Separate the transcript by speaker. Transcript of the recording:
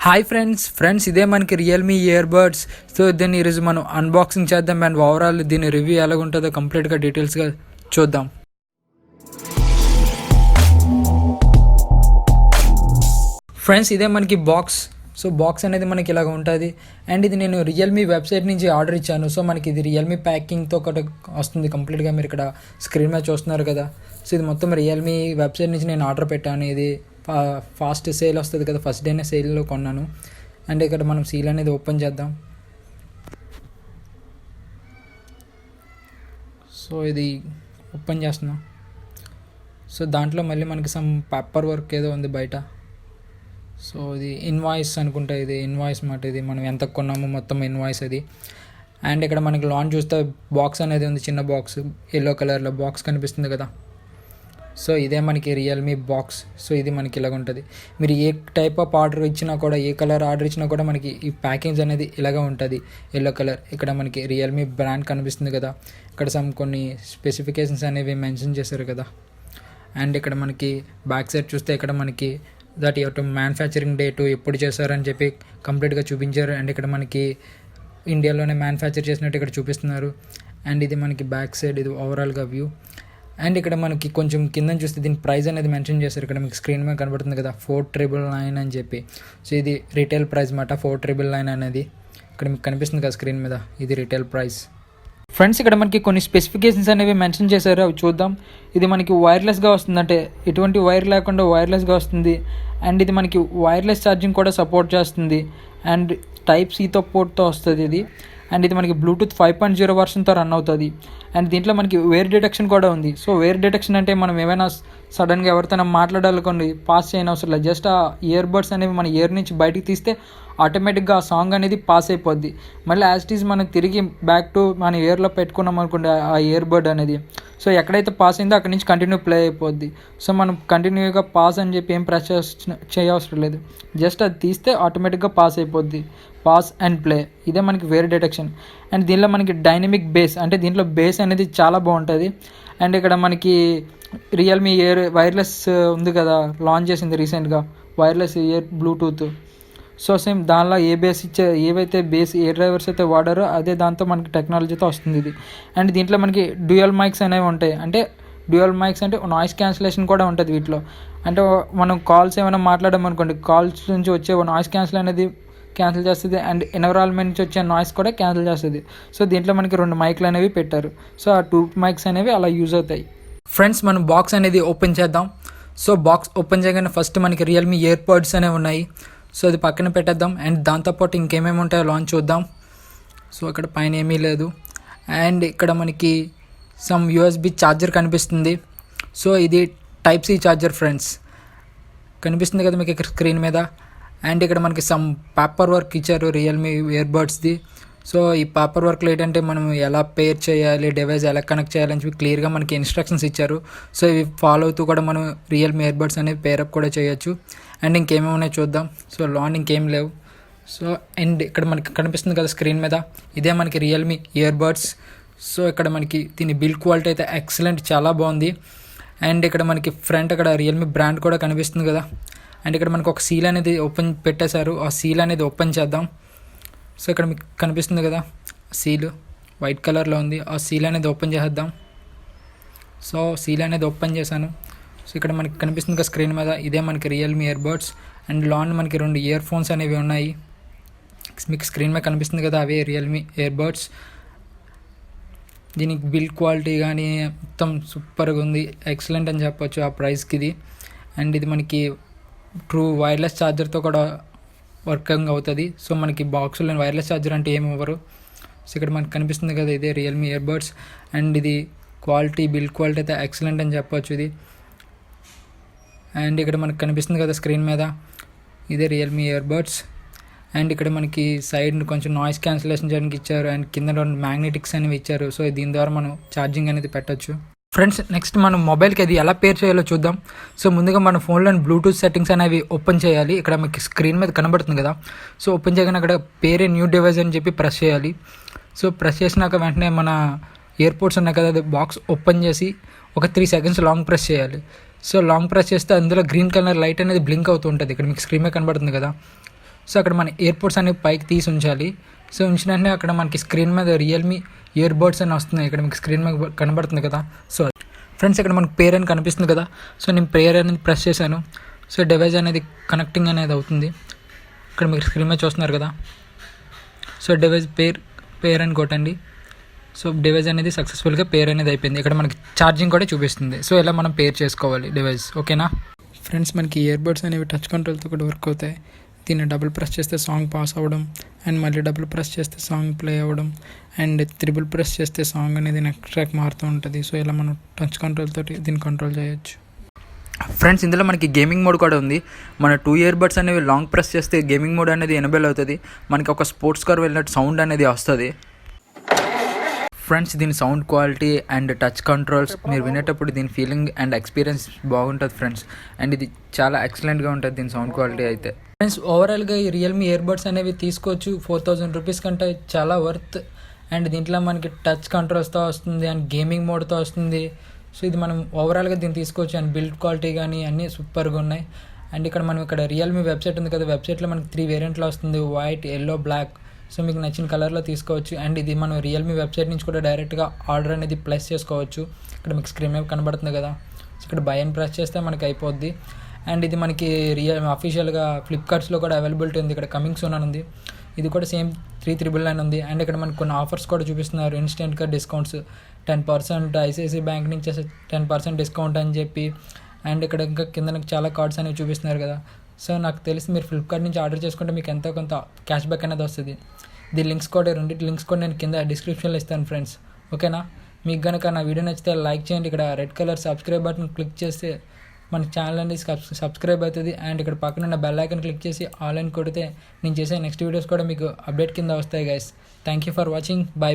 Speaker 1: Hi friends ఇదే మనకి Realme earbuds. So దీన్ని ఈరోజు మనం అన్బాక్సింగ్ చేద్దాం అండ్ ఓవరాల్ దీని రివ్యూ ఎలాగుంటుందో కంప్లీట్గా డీటెయిల్స్గా చూద్దాం. ఫ్రెండ్స్ ఇదే మనకి బాక్స్. సో బాక్స్ అనేది మనకి ఇలాగ ఉంటుంది అండ్ ఇది నేను రియల్మీ వెబ్సైట్ నుంచి ఆర్డర్ ఇచ్చాను. సో మనకి ఇది రియల్మీ ప్యాకింగ్తో ఒకటి వస్తుంది కంప్లీట్గా. మీరు ఇక్కడ స్క్రీన్ మీద చూస్తున్నారు కదా. సో ఇది మొత్తం రియల్మీ వెబ్సైట్ నుంచి నేను ఆర్డర్ పెట్టాను. ఇది ఫాస్ట్ సేల్ వస్తుంది కదా, ఫస్ట్ డేనే సేల్లో కొన్నాను. అండ్ ఇక్కడ మనం సీల్ అనేది ఓపెన్ చేద్దాం. సో ఇది ఓపెన్ చేస్తున్నాం. సో దాంట్లో మళ్ళీ మనకి సమ్ పేపర్ వర్క్ ఏదో ఉంది బయట. సో ఇది ఇన్వాయిస్ అనుకుంటా, ఇది ఇన్వాయిస్ మాట. ఇది మనం ఎంత కొన్నామో మొత్తం ఇన్వాయిస్ అది. అండ్ ఇక్కడ మనకి లాంచ్ చూస్తే బాక్స్ అనేది ఉంది, చిన్న బాక్స్ ఎల్లో కలర్లో బాక్స్ కనిపిస్తుంది కదా. సో ఇదే మనకి రియల్మీ బాక్స్. సో ఇది మనకి ఇలాగ ఉంటుంది. మీరు ఏ టైప్ ఆఫ్ ఆర్డర్ ఇచ్చినా కూడా, ఏ కలర్ ఆర్డర్ ఇచ్చినా కూడా మనకి ఈ ప్యాకేజ్ అనేది ఇలాగ ఉంటుంది, ఎల్లో కలర్. ఇక్కడ మనకి రియల్మీ బ్రాండ్ కనిపిస్తుంది కదా. ఇక్కడ సమ్ కొన్ని స్పెసిఫికేషన్స్ అనేవి మెన్షన్ చేశారు కదా. అండ్ ఇక్కడ మనకి బ్యాక్ సైడ్ చూస్తే ఇక్కడ మనకి దట్ యువర్ మ్యానుఫ్యాక్చరింగ్ డేటు ఎప్పుడు చేశారని చెప్పి కంప్లీట్గా చూపించారు. అండ్ ఇక్కడ మనకి ఇండియాలోనే మ్యానుఫ్యాక్చర్ చేసినట్టు ఇక్కడ చూపిస్తున్నారు. అండ్ ఇది మనకి బ్యాక్ సైడ్, ఇది ఓవరాల్గా వ్యూ. అండ్ ఇక్కడ మనకి కొంచెం కింద చూస్తే దీని ప్రైస్ అనేది మెన్షన్ చేశారు. ఇక్కడ మీకు స్క్రీన్ మీద కనబడుతుంది కదా, 4,999 అని చెప్పి. సో ఇది రీటైల్ ప్రైస్ మాట, 4,999 అనేది ఇక్కడ మీకు కనిపిస్తుంది కదా స్క్రీన్ మీద. ఇది రీటైల్ ప్రైస్. ఫ్రెండ్స్ ఇక్కడ మనకి కొన్ని స్పెసిఫికేషన్స్ అనేవి మెన్షన్ చేశారు, అవి చూద్దాం. ఇది మనకి వైర్లెస్గా వస్తుంది, అంటే ఎటువంటి వైర్ లేకుండా వైర్లెస్గా వస్తుంది. అండ్ ఇది మనకి వైర్లెస్ ఛార్జింగ్ కూడా సపోర్ట్ చేస్తుంది. అండ్ టైప్ సీతో పోర్ట్తో వస్తుంది ఇది. అండ్ ఇది మనకి బ్లూటూత్ 5.0 వర్షన్తో రన్ అవుతుంది. అండ్ దీంట్లో మనకి వేర్ డిటెక్షన్ కూడా ఉంది. సో వేర్ డిటెక్షన్ అంటే మనం ఏమైనా సడన్గా ఎవరితోనే మాట్లాడాలనుకోండి, పాస్ చేయని అవసరం లేదు. జస్ట్ ఆ ఇయర్ బడ్స్ అనేవి మన ఇయర్ నుంచి బయటికి తీస్తే ఆటోమేటిక్గా ఆ సాంగ్ అనేది పాస్ అయిపోద్ది. మళ్ళీ యాజ్ ఇట్ ఈజ్ మనం తిరిగి బ్యాక్ టు మన ఇయర్లో పెట్టుకున్నాం అనుకోండి ఆ ఇయర్ బడ్ అనేది. సో ఎక్కడైతే పాస్ అయిందో అక్కడి నుంచి కంటిన్యూ ప్లే అయిపోద్ది. సో మనం కంటిన్యూగా పాస్ అని చెప్పి ఏం ప్రెస్ చేయవసరం లేదు. జస్ట్ అది తీస్తే ఆటోమేటిక్గా పాస్ అయిపోద్ది, పాస్ అండ్ ప్లే. ఇదే మనకి వేర్ డిటెక్షన్. అండ్ దీనిలో మనకి డైనమిక్ బేస్, అంటే దీంట్లో బేస్ అనేది చాలా బాగుంటుంది. అండ్ ఇక్కడ మనకి రియల్మీ వైర్లెస్ ఉంది కదా, లాంచ్ చేసింది రీసెంట్గా wireless year Bluetooth. So same దానిలో ఏ బేస్ ఏవైతే బేస్ ఏ డ్రైవర్స్ అయితే వాడారో అదే దాంతో మనకి టెక్నాలజీతో వస్తుంది ఇది. అండ్ దీంట్లో మనకి డ్యూయల్ మైక్స్ అనేవి ఉంటాయి. అంటే డ్యూయల్ మైక్స్ అంటే నాయిస్ క్యాన్సిలేషన్ కూడా ఉంటుంది వీటిలో. అంటే మనం కాల్స్ ఏమైనా మాట్లాడామనుకోండి, కాల్స్ నుంచి వచ్చే నాయిస్ క్యాన్సిల్ అనేది క్యాన్సిల్ చేస్తుంది. అండ్ ఎన్విరాన్మెంట్ నుంచి వచ్చే నాయిస్ కూడా క్యాన్సిల్ చేస్తుంది. సో దీంట్లో మనకి 2 మైక్లు అనేవి పెట్టారు. సో ఆ 2 మైక్స్ అనేవి అలా యూజ్ అవుతాయి. ఫ్రెండ్స్ మనం బాక్స్ అనేది ఓపెన్ చేద్దాం. సో బాక్స్ ఓపెన్ చేయగానే ఫస్ట్ మనకి రియల్మీ ఇయర్పాడ్స్ అనేవి ఉన్నాయి. సో అది పక్కన పెట్టేద్దాం. అండ్ దాంతోపాటు ఇంకేమేమి ఉంటాయో లాంచ్ చూద్దాం. సో ఇక్కడ పైన ఏమీ లేదు. అండ్ ఇక్కడ మనకి సమ్ యూఎస్బి ఛార్జర్ కనిపిస్తుంది. సో ఇది టైప్ సి ఛార్జర్ ఫ్రెండ్స్, కనిపిస్తుంది కదా మీకు ఇక్కడ స్క్రీన్ మీద. అండ్ ఇక్కడ మనకి సమ్ పేపర్ వర్క్ ఇచ్చారు రియల్మీ ఇయర్బడ్స్ది. సో ఈ పేపర్ వర్క్లో ఏంటంటే మనం ఎలా పేర్ చేయాలి, డివైస్ ఎలా కనెక్ట్ చేయాలని చెప్పి క్లియర్గా మనకి ఇన్స్ట్రక్షన్స్ ఇచ్చారు. సో ఇవి ఫాలో అవుతూ కూడా మనం రియల్మీ ఇయర్బడ్స్ అనేవి పేరప్ కూడా చేయొచ్చు. అండ్ ఇంకేమేమి ఉన్నాయో చూద్దాం. సో లాంగ్ ఇంకేం లేవు. సో అండ్ ఇక్కడ మనకి కనిపిస్తుంది కదా స్క్రీన్ మీద, ఇదే మనకి రియల్మీ ఇయర్బడ్స్. సో ఇక్కడ మనకి దీని బిల్డ్ క్వాలిటీ అయితే ఎక్సలెంట్, చాలా బాగుంది. అండ్ ఇక్కడ మనకి ఫ్రంట్ అక్కడ రియల్మీ బ్రాండ్ కూడా కనిపిస్తుంది కదా. అండ్ ఇక్కడ మనకు ఒక సీల్ అనేది ఓపెన్ పెట్టేశారు. ఆ సీల్ అనేది ఓపెన్ చేద్దాం. సో ఇక్కడ మీకు కనిపిస్తుంది కదా సీల్, వైట్ కలర్లో ఉంది. ఆ సీల్ అనేది ఓపెన్ చేసేద్దాం. సో సీల్ అనేది ఓపెన్ చేశాను. సో ఇక్కడ మనకి కనిపిస్తుంది కదా స్క్రీన్ మీద, ఇదే మనకి రియల్మీ ఇయర్బడ్స్. అండ్ లాంగ్ మనకి 2 ఇయర్ ఫోన్స్ అనేవి ఉన్నాయి. మీకు స్క్రీన్ మీద కనిపిస్తుంది కదా, అవే రియల్మీ ఇయర్బడ్స్. దీనికి బిల్డ్ క్వాలిటీ కానీ మొత్తం సూపర్గా ఉంది, ఎక్సలెంట్ అని చెప్పొచ్చు ఆ ప్రైస్కి ఇది. అండ్ ఇది మనకి ట్రూ వైర్లెస్ ఛార్జర్తో కూడా వర్కింగ్ అవుతుంది. సో మనకి బాక్స్లో వైర్లెస్ ఛార్జర్ అంటే ఏమి ఇవ్వరు. సో ఇక్కడ మనకు కనిపిస్తుంది కదా ఇదే రియల్మీ ఇయర్బడ్స్. అండ్ ఇది క్వాలిటీ, బిల్డ్ క్వాలిటీ అయితే ఎక్సలెంట్ అని చెప్పొచ్చు ఇది. అండ్ ఇక్కడ మనకు కనిపిస్తుంది కదా స్క్రీన్ మీద, ఇదే రియల్మీ ఇయర్బడ్స్. అండ్ ఇక్కడ మనకి సైడ్ కొంచెం నాయిస్ క్యాన్సిలేషన్ చేయడానికి ఇచ్చారు. అండ్ కింద 2 మ్యాగ్నెటిక్స్ అనేవి ఇచ్చారు. సో దీని ద్వారా మనం ఛార్జింగ్ అనేది పెట్టచ్చు. ఫ్రెండ్స్ నెక్స్ట్ మనం మొబైల్కి అది ఎలా పేర్ చేయాలో చూద్దాం. సో ముందుగా మన ఫోన్లోని బ్లూటూత్ సెట్టింగ్స్ అనేవి ఓపెన్ చేయాలి. ఇక్కడ మీకు స్క్రీన్ మీద కనబడుతుంది కదా. సో ఓపెన్ చేయగానే అక్కడ పేరే న్యూ డివైస్ అని చెప్పి ప్రెస్ చేయాలి. సో ప్రెస్ చేసినాక వెంటనే మన ఎయిర్పోర్ట్స్ ఉన్నాయి కదా, అది బాక్స్ ఓపెన్ చేసి ఒక 3 సెకండ్స్ లాంగ్ ప్రెస్ చేయాలి. సో లాంగ్ ప్రెస్ చేస్తే అందులో గ్రీన్ కలర్ లైట్ అనేది బ్లింక్ అవుతూ ఉంటుంది. ఇక్కడ మీకు స్క్రీన్ మీద కనబడుతుంది కదా. సో అక్కడ మన ఎయిర్పోర్ట్స్ అనేవి పైకి తీసి ఉంచాలి. సో ఉంచిన వెంటనే అక్కడ మనకి స్క్రీన్ మీద రియల్మీ ఇయర్బడ్స్ అని వస్తున్నాయి, ఇక్కడ మీకు స్క్రీన్ మీద కనబడుతుంది కదా. సో ఫ్రెండ్స్ ఇక్కడ మనకు పేర్ అని కనిపిస్తుంది కదా. సో నేను పేర్ అనేది ప్రెస్ చేశాను. సో డివైస్ అనేది కనెక్టింగ్ అనేది అవుతుంది. ఇక్కడ మీకు స్క్రీన్ మీద చూస్తున్నారు కదా. సో డివైస్ పేర్ అని కొట్టండి. సో డివైస్ అనేది సక్సెస్ఫుల్గా పేర్ అనేది అయిపోయింది. ఇక్కడ మనకి ఛార్జింగ్ కూడా చూపిస్తుంది. సో ఇలా మనం పేర్ చేసుకోవాలి డివైస్, ఓకేనా ఫ్రెండ్స్. మనకి ఇయర్బడ్స్ అనేవి టచ్ కంట్రోల్తో కూడా వర్క్ అవుతాయి. దీన్ని డబుల్ ప్రెస్ చేస్తే సాంగ్ పాస్ అవ్వడం, అండ్ మళ్ళీ డబుల్ ప్రెస్ చేస్తే సాంగ్ ప్లే అవ్వడం, అండ్ త్రిబుల్ ప్రెస్ చేస్తే సాంగ్ అనేది నెక్స్ట్ ట్రాక్ మారుతూ ఉంటుంది. సో ఇలా మనం టచ్ కంట్రోల్ తోటి దీన్ని కంట్రోల్ చేయొచ్చు. ఫ్రెండ్స్ ఇందులో మనకి గేమింగ్ మోడ్ కూడా ఉంది. మన 2 ఇయర్బడ్స్ అనేవి లాంగ్ ప్రెస్ చేస్తే గేమింగ్ మోడ్ అనేది ఎనేబుల్ అవుతుంది. మనకి ఒక స్పోర్ట్స్ కార్ వెళ్ళినట్టు సౌండ్ అనేది వస్తుంది. ఫ్రెండ్స్ దీని sound quality and touch controls మీరు వినేటప్పుడు దీని ఫీలింగ్ అండ్ ఎక్స్పీరియన్స్ బాగుంటుంది ఫ్రెండ్స్. అండ్ ఇది చాలా ఎక్సలెంట్గా ఉంటుంది దీని సౌండ్ క్వాలిటీ అయితే. ఫ్రెండ్స్ ఓవరాల్గా ఈ రియల్మీ ఇయర్బడ్స్ అనేవి తీసుకోవచ్చు. 4000 రూపీస్ కంటే చాలా వర్త్. అండ్ దీంట్లో మనకి టచ్ కంట్రోల్స్తో వస్తుంది అండ్ గేమింగ్ మోడ్తో వస్తుంది. సో ఇది మనం ఓవరాల్గా దీన్ని తీసుకోవచ్చు. అండ్ బిల్డ్ క్వాలిటీ కానీ అన్నీ సూపర్గా ఉన్నాయి. అండ్ ఇక్కడ రియల్మీ వెబ్సైట్ ఉంది కదా, వెబ్సైట్లో మనకి 3 వేరియంట్లో వస్తుంది, వైట్, ఎల్లో, బ్లాక్. సో మీకు నచ్చిన కలర్లో తీసుకోవచ్చు. అండ్ ఇది మనం రియల్మీ వెబ్సైట్ నుంచి కూడా డైరెక్ట్గా ఆర్డర్ అనేది ప్లేస్ చేసుకోవచ్చు. ఇక్కడ మీకు స్క్రీన్ మీద కనబడుతుంది కదా. సో ఇక్కడ బై అని ప్రెస్ చేస్తే మనకి అయిపోద్ది. అండ్ ఇది మనకి అఫీషియల్గా ఫ్లిప్కార్ట్స్లో కూడా అవైలబిలిటీ ఉంది. ఇక్కడ కమింగ్ సూన్ అని ఉంది. ఇది కూడా సేమ్ 3,999 ఉంది. అండ్ ఇక్కడ మనకు కొన్ని ఆఫర్స్ కూడా చూపిస్తున్నారు. ఇన్స్టెంట్గా డిస్కౌంట్స్ 10%, ఐసిఐసిఐ బ్యాంక్ నుంచి 10% డిస్కౌంట్ అని చెప్పి. అండ్ ఇక్కడ ఇంకా కింద నాకు చాలా కార్డ్స్ అనేవి చూపిస్తున్నారు కదా. సో నాకు తెలిసి మీరు ఫ్లిప్కార్ట్ నుంచి ఆర్డర్ చేసుకుంటే మీకు ఎంతో కొంత క్యాష్ బ్యాక్ అనేది వస్తుంది. దీని రెండింటి లింక్స్ కూడా నేను కింద డిస్క్రిప్షన్లో ఇస్తాను ఫ్రెండ్స్, ఓకేనా. మీకు కనుక నా వీడియో నచ్చితే లైక్ చేయండి. ఇక్కడ red colour subscribe button click చేస్తే మన ఛానల్ అనేది సబ్స్క్రైబ్ అవుతుంది. అండ్ ఇక్కడ పక్కన ఉన్న బెల్ ఐకాన్ క్లిక్ చేసి ఆల్ అని కొడితే నేను చేసే నెక్స్ట్ వీడియోస్ కూడా మీకు అప్డేట్ కింద వస్తాయి guys. Thank you for watching. By.